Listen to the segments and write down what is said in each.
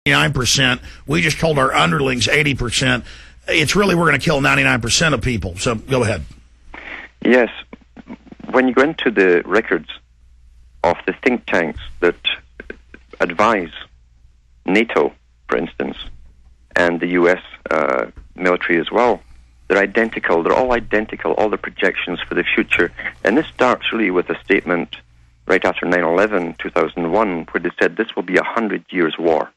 99%. We just told our underlings 80%. It's really we're going to kill 99% of people. So go ahead. Yes. When you go into the records of the think tanks that advise NATO, for instance, and the U.S. Military as well, they're identical. They're all identical, all the projections for the future. And this starts really with a statement right after 9/11, 2001, where they said this will be 100 years war.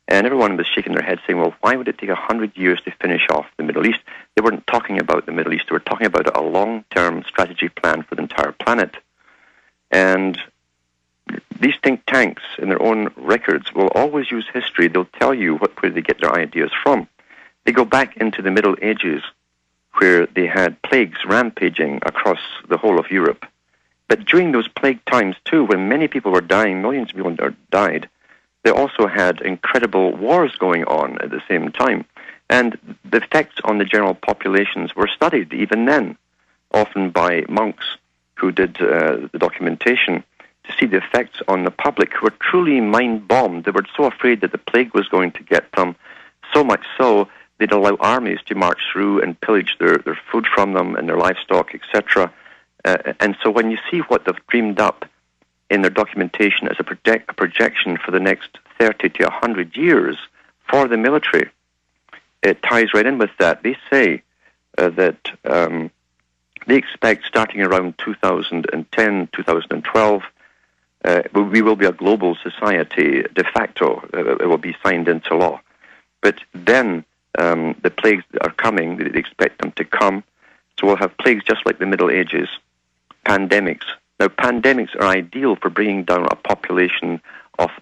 And everyone was shaking their head saying, well, why would it take 100 years to finish off the Middle East? They weren't talking about the Middle East. They were talking about a long-term strategy plan for the entire planet. And these think tanks, in their own records, will always use history. They'll tell you where they get their ideas from. They go back into the Middle Ages, where they had plagues rampaging across the whole of Europe. But during those plague times, too, when many people were dying, millions of people died, they also had incredible wars going on at the same time. And the effects on the general populations were studied even then, often by monks who did the documentation, to see the effects on the public who were truly mind-bombed. They were so afraid that the plague was going to get them, so much so they'd allow armies to march through and pillage their food from them and their livestock, etc. And so when you see what they've dreamed up in their documentation as a projection for the next 30 to 100 years for the military, it ties right in with that. They say that they expect starting around 2010, 2012, we will be a global society de facto. It will be signed into law. But then the plagues that are coming, they expect them to come. So we'll have plagues just like the Middle Ages, pandemics. Now, pandemics are ideal for bringing down a population of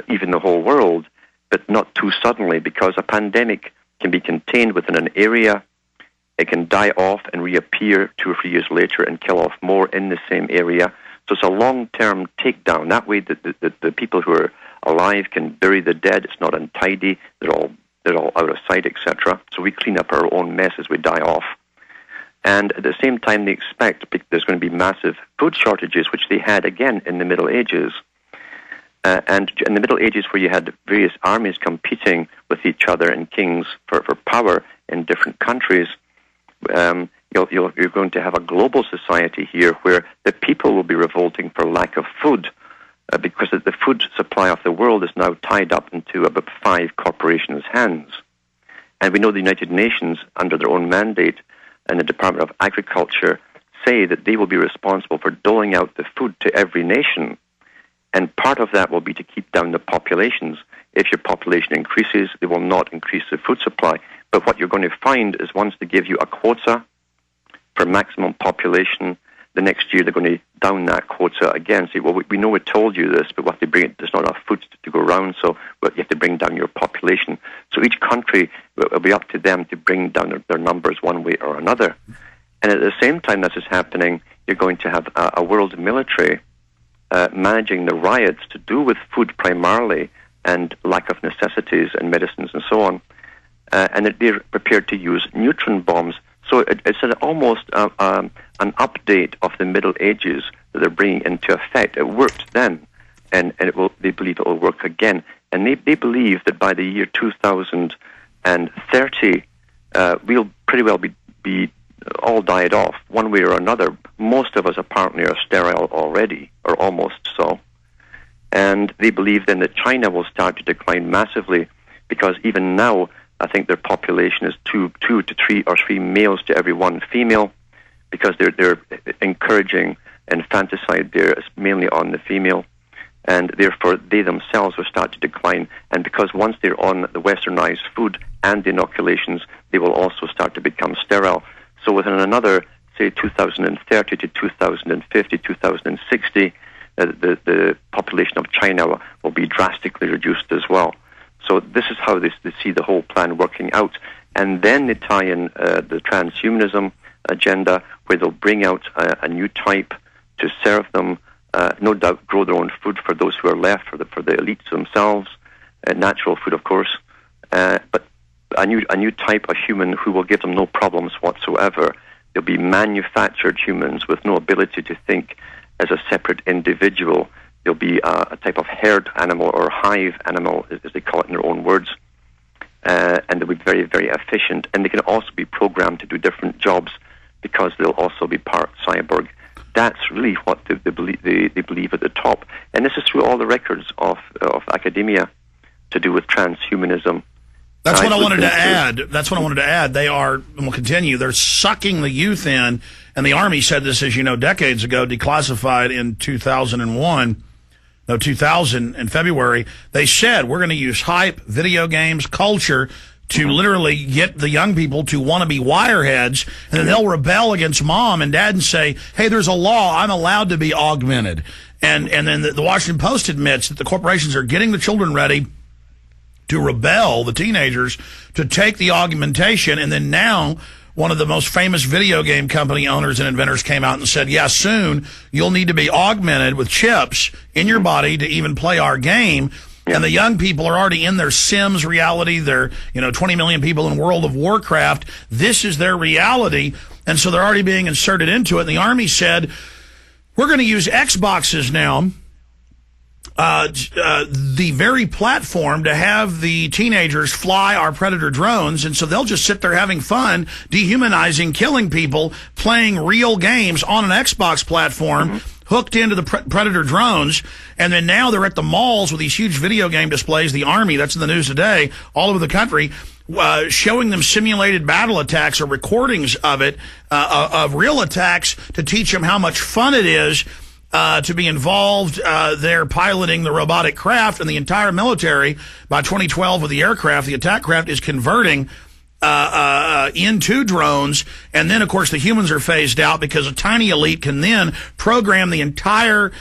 even the whole world, but not too suddenly, because a pandemic can be contained within an area. It can die off and reappear 2 or 3 years later and kill off more in the same area. So it's a long-term takedown. That way, the people who are alive can bury the dead. It's not untidy. They're all out of sight, etc. So we clean up our own mess as we die off. And at the same time, they expect there's going to be massive food shortages, which they had again in the Middle Ages. And in the Middle Ages, where you had various armies competing with each other and kings for power in different countries, you're going to have a global society here where the people will be revolting for lack of food, because the food supply of the world is now tied up into about 5 corporations' hands. And we know the United Nations, under their own mandate, and the Department of Agriculture, say that they will be responsible for doling out the food to every nation. And part of that will be to keep down the populations. If your population increases, they will not increase the food supply. But what you're going to find is once they give you a quota for maximum population, the next year they're going to down that quota again. Say, well, we know we told you this, but what they bring, there's not enough food to go around, so you have to bring down your population. So each country, will be up to them to bring down their numbers one way or another. And at the same time this is happening, you're going to have a world military managing the riots to do with food primarily and lack of necessities and medicines and so on. And they're prepared to use neutron bombs. So it's almost an update of the Middle Ages that they're bringing into effect. It worked then, and they believe it will work again. And they believe that by the year 2030, we'll pretty well be all died off one way or another. Most of us apparently are sterile already, or almost so. And they believe then that China will start to decline massively, because even now, I think their population is 2 to 3 or 3 males to every 1 female, because they're encouraging infanticide there mainly on the female, and therefore they themselves will start to decline. And because once they're on the westernized food and the inoculations, they will also start to become sterile. So within another, say, 2030 to 2050, 2060, the population of China will be drastically reduced as well. So this is how they see the whole plan working out. And then they tie in the transhumanism agenda, where they'll bring out a new type to serve them, no doubt grow their own food for those who are left, for the elites themselves, natural food, of course, but a new type of human who will give them no problems whatsoever. They'll be manufactured humans with no ability to think as a separate individual. There'll be a type of herd animal or hive animal, as they call it in their own words, and they'll be very, very efficient. And they can also be programmed to do different jobs because they'll also be part cyborg. That's really what they believe at the top. And this is through all the records of academia to do with transhumanism. That's what I wanted to add. That's what I wanted to add. They are, and we'll continue, they're sucking the youth in. And the Army said this, as you know, decades ago, declassified in 2000, in February. They said, we're going to use hype, video games, culture to literally get the young people to want to be wireheads, and then they'll rebel against mom and dad and say, hey, there's a law, I'm allowed to be augmented. And then the Washington Post admits that the corporations are getting the children ready to rebel, the teenagers, to take the augmentation. And then now one of the most famous video game company owners and inventors came out and said, yeah, soon you'll need to be augmented with chips in your body to even play our game. And the young people are already in their Sims reality. They're, 20 million people in World of Warcraft. This is their reality. And so they're already being inserted into it. And the Army said, we're going to use Xboxes now, the very platform to have the teenagers fly our Predator drones. And so they'll just sit there having fun, dehumanizing, killing people, playing real games on an Xbox platform, hooked into the Predator drones. And then now they're at the malls with these huge video game displays. The Army, that's in the news today, all over the country, showing them simulated battle attacks or recordings of it, of real attacks, to teach them how much fun it is to be involved. They're piloting the robotic craft, and the entire military, by 2012 with the aircraft, the attack craft is converting into drones. And then, of course, the humans are phased out because a tiny elite can then program the entire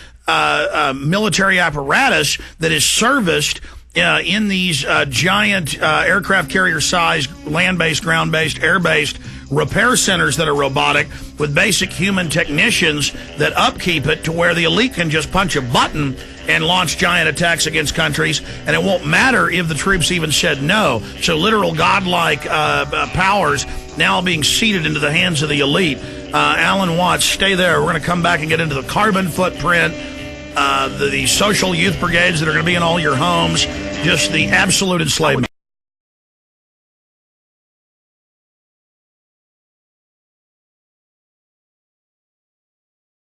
military apparatus that is serviced in these giant aircraft carrier-sized, land-based, ground-based, air-based repair centers that are robotic, with basic human technicians that upkeep it to where the elite can just punch a button and launch giant attacks against countries, and it won't matter if the troops even said no. So literal godlike powers now being seeded into the hands of the elite. Alan Watts, stay there. We're going to come back and get into the carbon footprint, the social youth brigades that are going to be in all your homes, just the absolute enslavement.